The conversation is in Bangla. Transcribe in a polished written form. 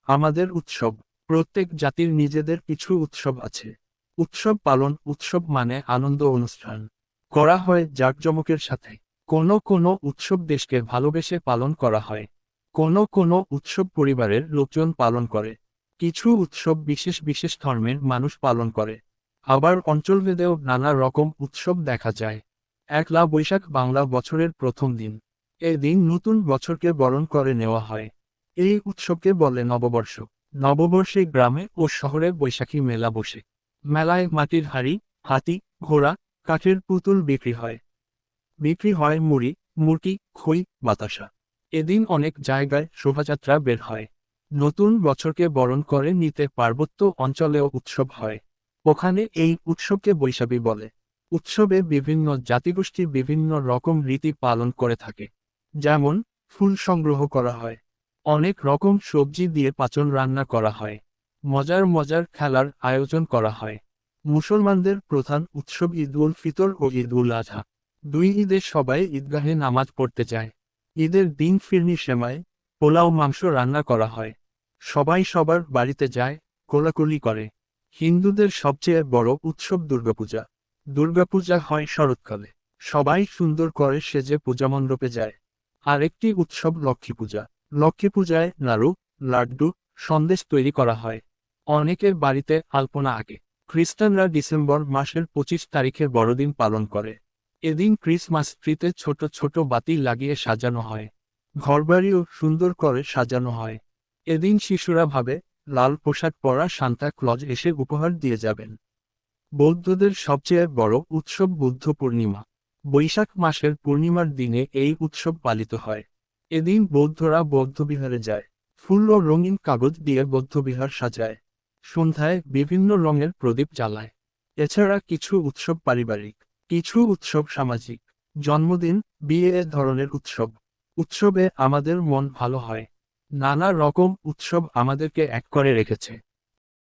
আমাদের উৎসব। প্রত্যেক জাতির নিজেদের কিছু উৎসব আছে। উৎসব পালন উৎসব মানে আনন্দ অনুষ্ঠান করা হয় জাঁকজমকের সাথে। কোনো কোনো উৎসব দেশকে ভালোবেসে পালন করা হয়। কোনো কোনো উৎসব পরিবারের লোকজন পালন করে। কিছু উৎসব বিশেষ বিশেষ ধর্মের মানুষ পালন করে। আবার অঞ্চলভেদেও নানা রকম উৎসব দেখা যায়। একলা বৈশাখ বাংলা বছরের প্রথম দিন। এই দিন নতুন বছরকে বরণ করে নেওয়া হয়। এই উৎসবকে বলে নববর্ষ। নববর্ষে গ্রামে ও শহরে বৈশাখী মেলা বসে। মেলায় মাটির হাঁড়ি, হাতি, ঘোড়া, কাঠের পুতুল বিক্রি হয়। বিক্রি হয় মুড়ি, মুরকি, খই, বাতাসা। এদিন অনেক জায়গায় শোভাযাত্রা বের হয়। নতুন বছরকে বরণ করে নিতে পার্বত্য অঞ্চলেও উৎসব হয়। ওখানে এই উৎসবকে বৈশাখী বলে। উৎসবে বিভিন্ন জাতিগোষ্ঠী বিভিন্ন রকম রীতি পালন করে থাকে। যেমন ফুল সংগ্রহ করা হয়। অনেক রকম সবজি দিয়ে পাচন রান্না করা হয়। মজার মজার খেলার আয়োজন করা হয়। মুসলমানদের প্রধান উৎসব ঈদ উল ফিতর ও ঈদ উল আজহা। দুই ঈদে সবাই ঈদগাহে নামাজ পড়তে যায়। ঈদের দিন ফিরনি সেমাই, পোলাও মাংস রান্না করা হয়। সবাই সবার বাড়িতে যায়, কোলাকুলি করে। হিন্দুদের সবচেয়ে বড় উৎসব দুর্গাপূজা। দুর্গাপূজা হয় শরৎকালে। সবাই সুন্দর করে সেজে পূজামণ্ডপে যায়। আরেকটি উৎসব লক্ষ্মী পূজা। লক্ষ্মী পূজায় নাড়ু, লাড্ডু, সন্দেশ তৈরি করা হয়। অনেকের বাড়িতে আলপনা আঁকে। খ্রিস্টানরা ডিসেম্বর মাসের 25 তারিখে বড়দিন পালন করে। এদিন ক্রিসমাস ট্রিতে ছোট ছোট বাতি লাগিয়ে সাজানো হয়। ঘরবাড়িও সুন্দর করে সাজানো হয়। এদিন শিশুরা ভাবে লাল পোশাক পরা সান্তা ক্লজ এসে উপহার দিয়ে যাবেন। বৌদ্ধদের সবচেয়ে বড় উৎসব বুদ্ধ পূর্ণিমা। বৈশাখ মাসের পূর্ণিমার দিনে এই উৎসব পালিত হয়। এদিন বৌদ্ধরা বৌদ্ধবিহারে যায়। ফুল ও রঙিন কাগজ দিয়ে বৌদ্ধবিহার সাজায়। সন্ধ্যায় বিভিন্ন রঙের প্রদীপ জ্বালায়। এছাড়া কিছু উৎসব পারিবারিক, কিছু উৎসব সামাজিক। জন্মদিন, বিয়ে এ ধরনের উৎসব। উৎসবে আমাদের মন ভালো হয়। নানা রকম উৎসব আমাদেরকে এক করে রেখেছে।